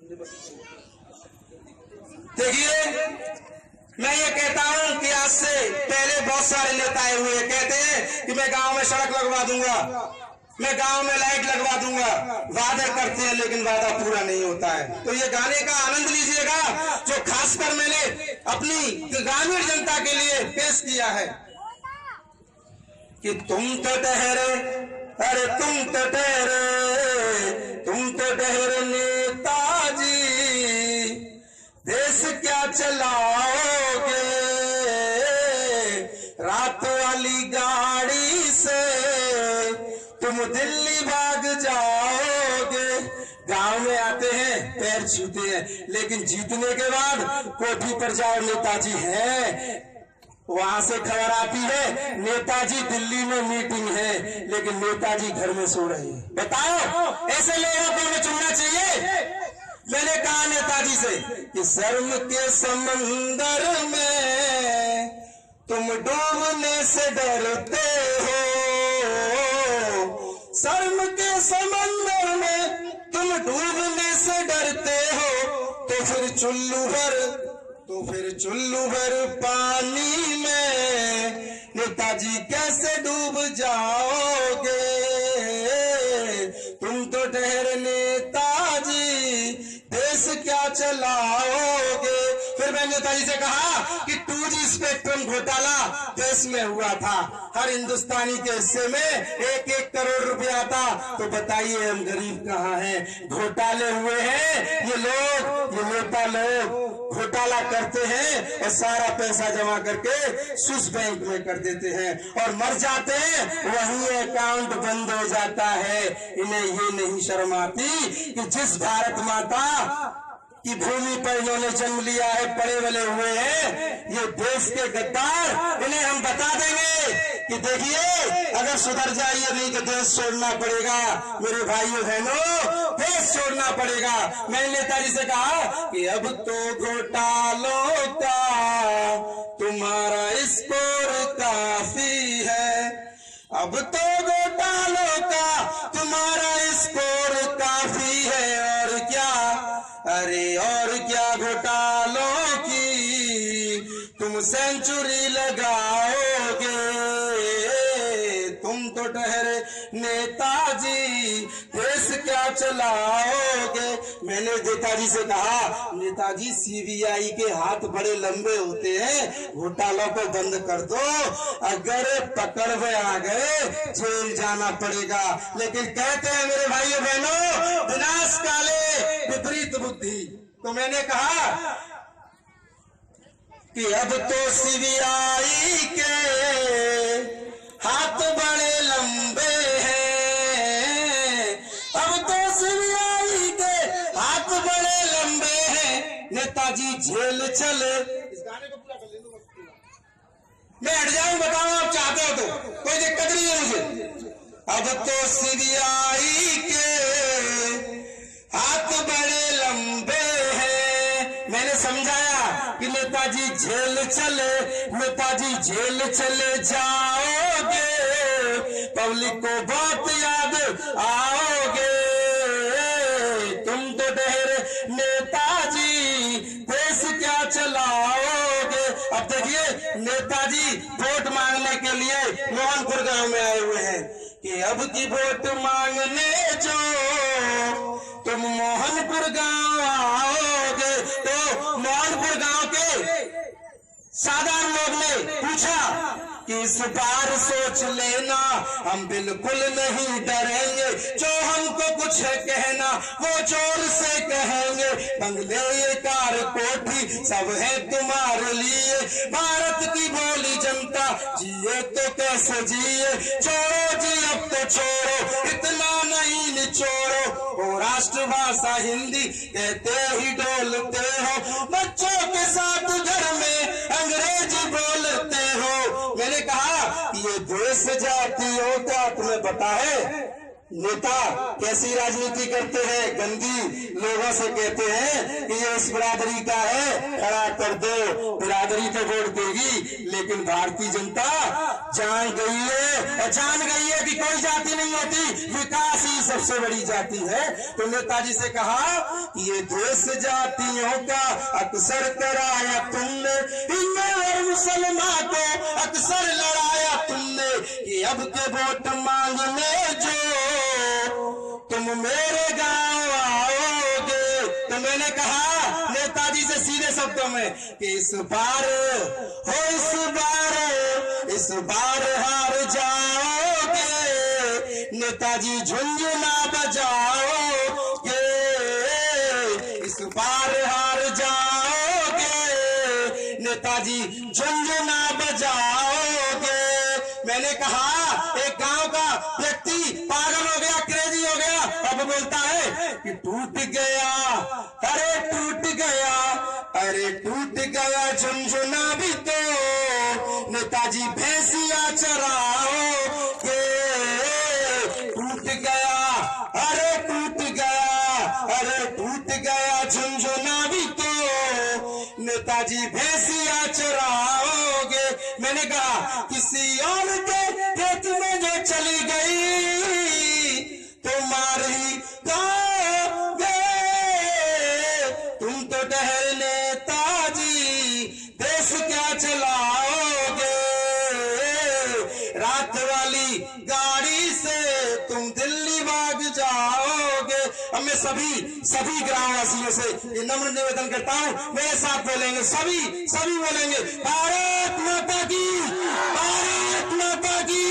देखिए, मैं ये कहता हूं कि आज से पहले बहुत सारे नेता आए हुए कहते हैं कि मैं गांव में सड़क लगवा दूंगा, मैं गांव में लाइट लगवा दूंगा, वादा करते हैं लेकिन वादा पूरा नहीं होता है। तो ये गाने का आनंद लीजिएगा जो खासकर मैंने अपनी ग्रामीण जनता के लिए पेश किया है कि तुम तो ठहरे, अरे तुम तो ठहरे, तुम तो ठहरे नेताजी, देश क्या चलाओगे, रात वाली गाड़ी से तुम दिल्ली भाग जाओगे। गांव में आते हैं, पैर छूते हैं, लेकिन जीतने के बाद कोठी पर जाओ नेताजी है, वहां से खबर आती है नेताजी दिल्ली में मीटिंग है, लेकिन नेताजी घर में सो रहे हैं। बताओ ऐसे लोगों को हमें चुनना चाहिए? मैंने कहा नेताजी से कि शर्म के समंदर में तुम डूबने से डरते हो, शर्म के समंदर में तुम डूबने से डरते हो, तो फिर चुल्लू भर पानी में नेताजी कैसे डूब जाओगे, तुम तो ठहरे नेताजी, देश क्या चलाओगे। फिर मैंने नेताजी से कहा कि 2G स्पेक्ट्रम घोटाला देश में हुआ था, हर हिंदुस्तानी के हिस्से में 1-1 करोड़ रुपया था, तो बताइए हम गरीब कहाँ हैं? घोटाले हुए हैं ये लोग, ये नेता लोग घोटाला करते हैं और सारा पैसा जमा करके स्विस बैंक में कर देते हैं और मर जाते हैं, वहीं अकाउंट बंद हो जाता है। इन्हें ये नहीं शर्म आती कि जिस भारत माता की भूमि पर इन्होंने जन्म लिया है, पले बले हुए हैं, ये देश के गद्दार, इन्हें हम बता देंगे कि देखिए अगर सुधर जाइए नहीं तो देश छोड़ना पड़ेगा। मेरे भाइयों बहनों, देश छोड़ना पड़ेगा। मैंने नेताजी से कहा कि अब तो घोटालों का तुम्हारा स्कोर काफी है, अब तो घोटालों का तुम्हारा स्कोर काफी है, और क्या, अरे और क्या घोटालों की तुम सेंचुरी लगाओगे, तुम तो ठहरे नेताजी, देश क्या चलाओगे। मैंने नेताजी से कहा नेताजी सीबीआई के हाथ बड़े लंबे होते हैं, घोटालों को बंद कर दो, अगर पकड़ में आ गए जेल जाना पड़ेगा। लेकिन कहते हैं मेरे भाइयों बहनों, विनाश काले विपरीत बुद्धि। तो मैंने कहा कि अब तो सीबीआई के हाथ बड़े लंबे हैं, अब तो सीबीआई के हाथ बड़े लंबे हैं, नेताजी जेल चले। इस गाने को पूरा कर ले दो, मैं हट जाऊं, बताओ आप चाहते हो तो, कोई दिक्कत नहीं है मुझे। अब तो सीबीआई के हाथ बड़े लंबे हैं। मैंने समझाया कि नेताजी जेल चले, नेताजी जेल चले जाओगे, पब्लिक को बहुत याद आओगे, तुम तो ठहरे नेताजी, देश क्या चलाओगे। अब देखिए नेताजी वोट मांगने के लिए मोहनपुर गांव में आए हुए हैं कि अब की वोट मांगने जो तुम मोहनपुर गांव आओगे। तो मोहनपुर गांव के साधारण लोग ने पूछा कि इस बार सोच लेना, हम बिल्कुल नहीं डरेंगे, जो हमको कुछ है कहना वो जोर से कहेंगे, बंगले ये कार कोठी सब है तुम्हारे लिए, भारत की बोली जनता जिए तो कैसे जिए, छोड़ो जी अब तो छोड़ो, इतना नहीं निचोड़ो, वो राष्ट्रभाषा हिंदी कहते ही डोलते हो, बच्चों के साथ घर में अंग्रेजी बोलते हो। मैंने कहा ये देश जातियों का तुम्हें पता है, नेता कैसी राजनीति करते हैं, गंदी लोगों से कहते हैं कि ये इस बिरादरी का है, खड़ा कर दो, बिरादरी तो वोट देगी। लेकिन भारतीय जनता जान गई है, और जान गई है कि कोई जाति नहीं होती, विकास ही सबसे बड़ी जाति है। तो नेताजी से कहा कि ये देश जातियों का अक्सर कराया तुमने, हिंदू और मुसलमान को अक्सर लड़ाया तुमने, कि अब के वोट मांगने जो तुम मेरे गांव आओगे। तो मैंने कहा नेताजी से सीधे शब्दों में कि इस बार हार जाओगे, नेताजी झुंझुना बजाओगे, इस बार हार जाओगे, नेताजी झुंझुना बजाओगे। मैंने कहा एक गांव का व्यक्ति पागल हो गया, क्रेजी हो गया, अब बोलता है कि टूट गया, अरे टूट गया, अरे टूट गया झुंझुना भी तो नेताजी भैंसिया चराओगे। टूट गया, अरे टूट गया, अरे टूट गया झुंझुना भी तो नेताजी भैंसिया चराओगे। मैंने कहा किसी और के खेत में जो चली गई तुम्हारी गाओगे, तुम तो डहर नेताजी देश क्या चलाओगे, रात वाली गाड़ी से तुम दिल्ली भाग जाओगे। अब मैं सभी ग्रामवासियों से ये नम्र निवेदन करता हूं, मेरे साथ बोलेंगे, सभी बोलेंगे भारत माता की, भारत माता की।